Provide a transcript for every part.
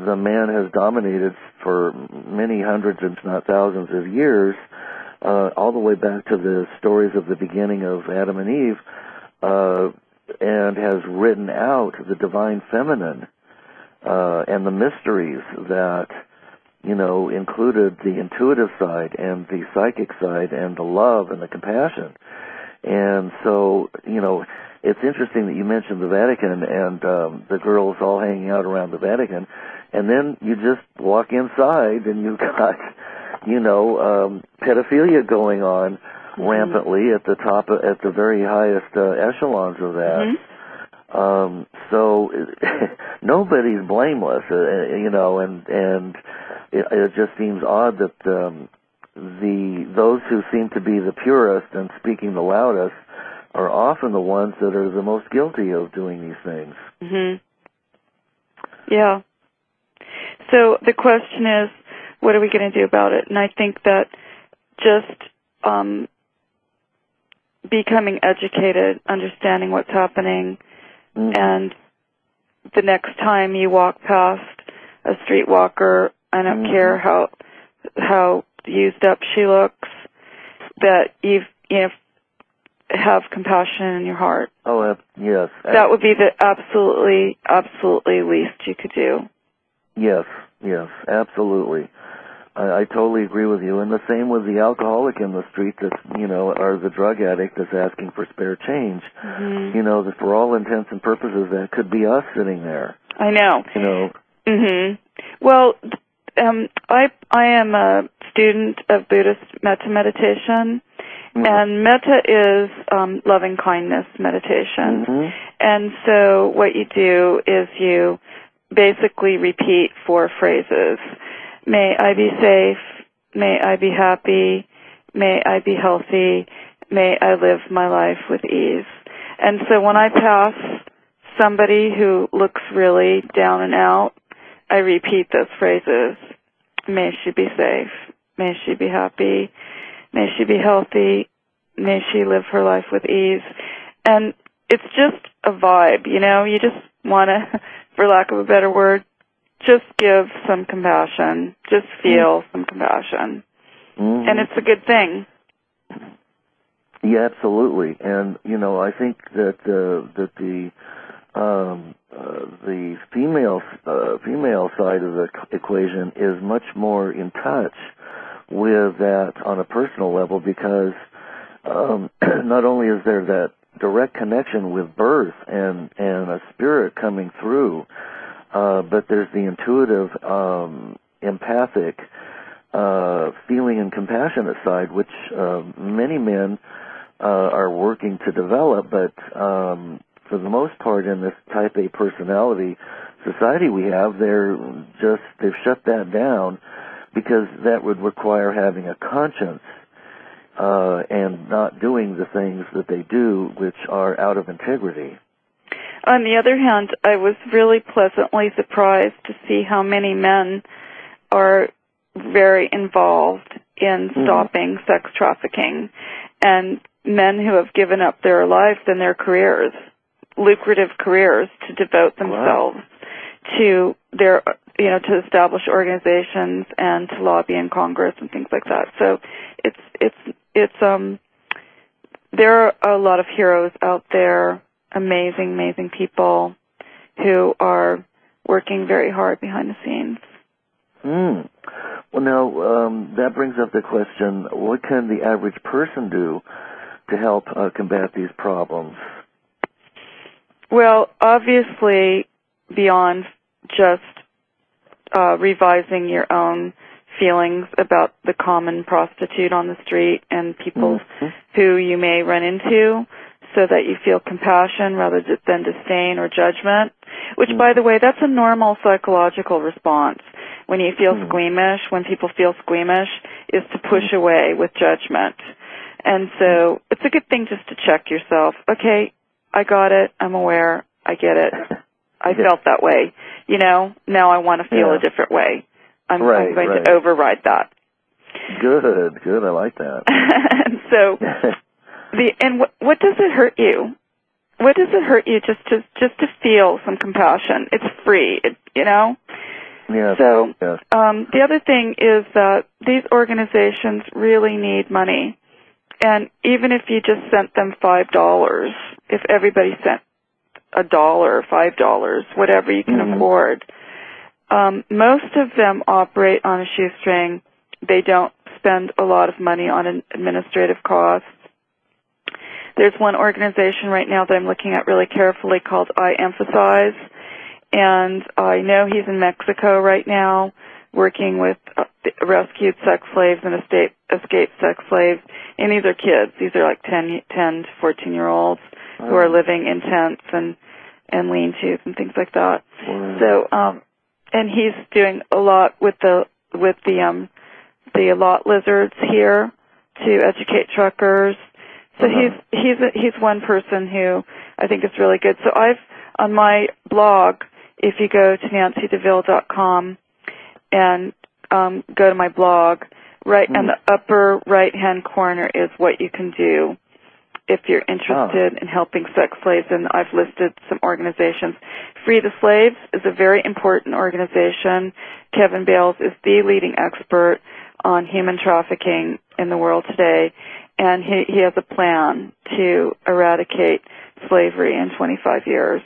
the man has dominated for many hundreds, if not thousands of years, all the way back to the stories of the beginning of Adam and Eve, and has written out the divine feminine and the mysteries that, you know, included the intuitive side and the psychic side and the love and the compassion. And so, you know, it's interesting that you mentioned the Vatican and the girls all hanging out around the Vatican, and then you just walk inside and you've got, you know, pedophilia going on rampantly at the top, at the very highest echelons of that. So nobody's blameless, you know, and it just seems odd that those who seem to be the purest and speaking the loudest are often the ones that are the most guilty of doing these things. Yeah. So the question is, what are we going to do about it? And I think that just becoming educated, understanding what's happening, and the next time you walk past a streetwalker, I don't care how used up she looks, that you have compassion in your heart. Oh, yes. That would be the absolutely least you could do. Yes, absolutely. I totally agree with you. And the same with the alcoholic in the street that, you know, or the drug addict that's asking for spare change. You know, that for all intents and purposes, that could be us sitting there. I know. You know. Well, I am a student of Buddhist metta meditation, and metta is loving kindness meditation. And so what you do is you basically repeat 4 phrases. May I be safe, may I be happy, may I be healthy, may I live my life with ease. And so when I pass somebody who looks really down and out, I repeat those phrases. May she be safe, may she be happy, may she be healthy, may she live her life with ease. And it's just a vibe, you know, you just want to, for lack of a better word, just give some compassion, just feel some compassion. And it's a good thing. Yeah, absolutely. And, you know, I think that the female side of the equation is much more in touch with that on a personal level, because not only is there that direct connection with birth and a spirit coming through, but there's the intuitive, empathic, feeling and compassionate side, which many men are working to develop, but for the most part in this type A personality society we have, they've shut that down, because that would require having a conscience and not doing the things that they do, which are out of integrity. On the other hand, I was really pleasantly surprised to see how many men are very involved in stopping sex trafficking, and men who have given up their lives and their careers, lucrative careers, to devote themselves to their, you know, to establish organizations and to lobby in Congress and things like that. So there are a lot of heroes out there, amazing people who are working very hard behind the scenes. Well, now, that brings up the question, what can the average person do to help combat these problems? Well, obviously, beyond just revising your own feelings about the common prostitute on the street and people who you may run into, so that you feel compassion rather than disdain or judgment, which, by the way, that's a normal psychological response. When you feel squeamish, when people feel squeamish, is to push away with judgment. And so it's a good thing just to check yourself. Okay, I got it. I'm aware. I get it. I felt that way. You know, now I want to feel a different way. I'm going to override that. Good. I like that. And so, what does it hurt you? What does it hurt you just to feel some compassion? It's free, you know? Yes. So yes. the other thing is that these organizations really need money. And even if you just sent them $5, if everybody sent $1, $5, whatever you can afford, most of them operate on a shoestring. They don't spend a lot of money on administrative costs. There's one organization right now that I'm looking at really carefully called I Emphasize, and I know he's in Mexico right now working with rescued sex slaves and escaped sex slaves. And these are kids. These are like 10 to 14-year-olds who are living in tents and lean-tos and things like that. So, and he's doing a lot with the lot lizards here to educate truckers. So he's one person who I think is really good. So on my blog, if you go to NANCYDEVILLE.com and go to my blog, right in the upper right-hand corner is what you can do if you're interested in helping sex slaves, and I've listed some organizations. Free the Slaves is a very important organization. Kevin Bales is the leading expert on human trafficking in the world today, and he has a plan to eradicate slavery in 25 years.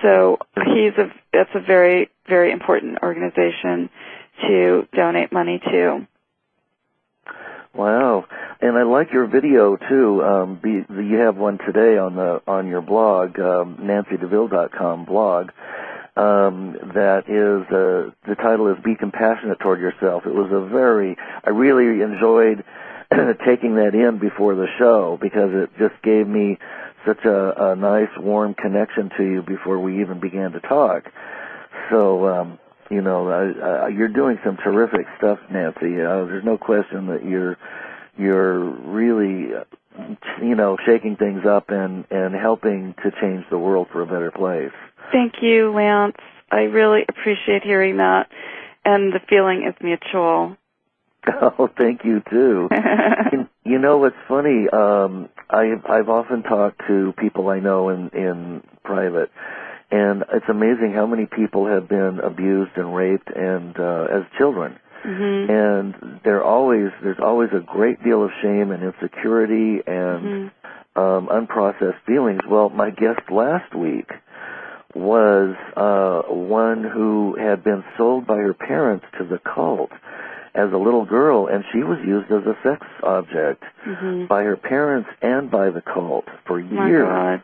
So that's a very, very important organization to donate money to. Wow, and I like your video too. You have one today on your blog, NANCYDEVILLE.com blog. That is the title is "Be Compassionate Toward Yourself." It was I really enjoyed taking that in before the show because it just gave me such a nice, warm connection to you before we even began to talk. So. You're doing some terrific stuff, Nancy. There's no question that you're really, shaking things up and helping to change the world for a better place. Thank you, Lance. I really appreciate hearing that, and the feeling is mutual. Oh, thank you too. You know what's funny? I've often talked to people I know in private. And it's amazing how many people have been abused and raped and as children. And there's always a great deal of shame and insecurity and unprocessed feelings. Well, my guest last week was one who had been sold by her parents to the cult as a little girl, and she was used as a sex object by her parents and by the cult for years. My God.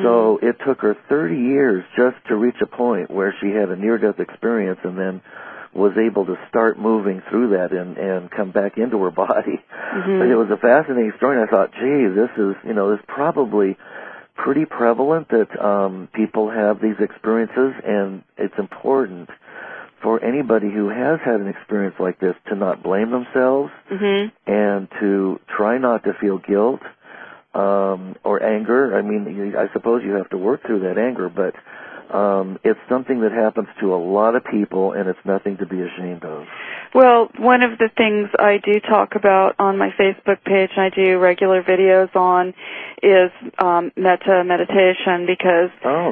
So it took her 30 years just to reach a point where she had a near-death experience and then was able to start moving through that and come back into her body. But it was a fascinating story, and I thought, gee, this is probably pretty prevalent that people have these experiences, and it's important for anybody who has had an experience like this to not blame themselves and to try not to feel guilt. Or anger. I mean, I suppose you have to work through that anger, but it's something that happens to a lot of people, and it's nothing to be ashamed of. Well, one of the things I do talk about on my Facebook page, and I do regular videos on, is metta meditation, because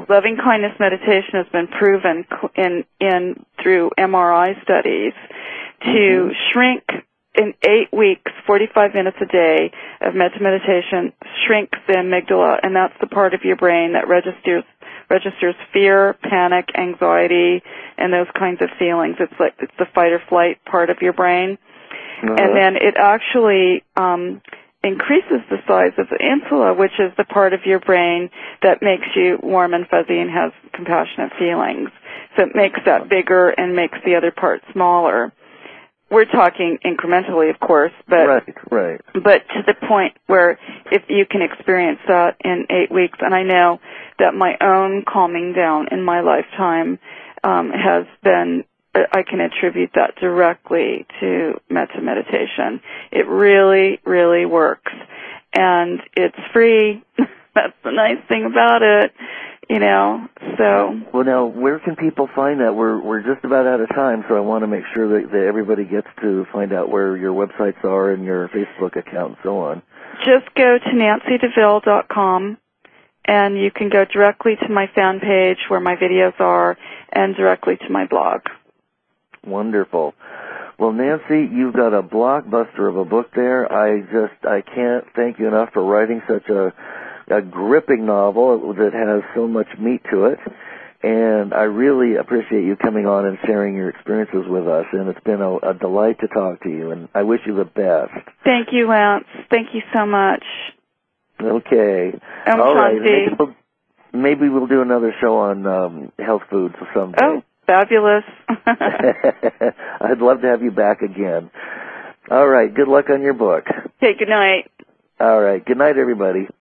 loving kindness meditation has been proven through MRI studies to shrink. In 8 weeks, 45 minutes a day of metta meditation shrinks the amygdala, and that's the part of your brain that registers fear, panic, anxiety, and those kinds of feelings. It's the fight or flight part of your brain. And then it actually increases the size of the insula, which is the part of your brain that makes you warm and fuzzy and has compassionate feelings. So it makes that bigger and makes the other part smaller. We're talking incrementally, of course, but right. But to the point where if you can experience that in 8 weeks, and I know that my own calming down in my lifetime has been, I can attribute that directly to metta meditation. It really, really works, and it's free. That's the nice thing about it. So. Well, now, where can people find that? We're just about out of time, so I want to make sure that everybody gets to find out where your websites are and your Facebook account and so on. Just go to NANCYDEVILLE.com, and you can go directly to my fan page where my videos are and directly to my blog. Wonderful. Well, Nancy, you've got a blockbuster of a book there. I can't thank you enough for writing such a gripping novel that has so much meat to it. And I really appreciate you coming on and sharing your experiences with us. And it's been a delight to talk to you. And I wish you the best. Thank you, Lance. Thank you so much. Okay. All right. Maybe we'll do another show on health foods someday. Oh, fabulous. I'd love to have you back again. All right. Good luck on your book. Okay, good night. All right. Good night, everybody.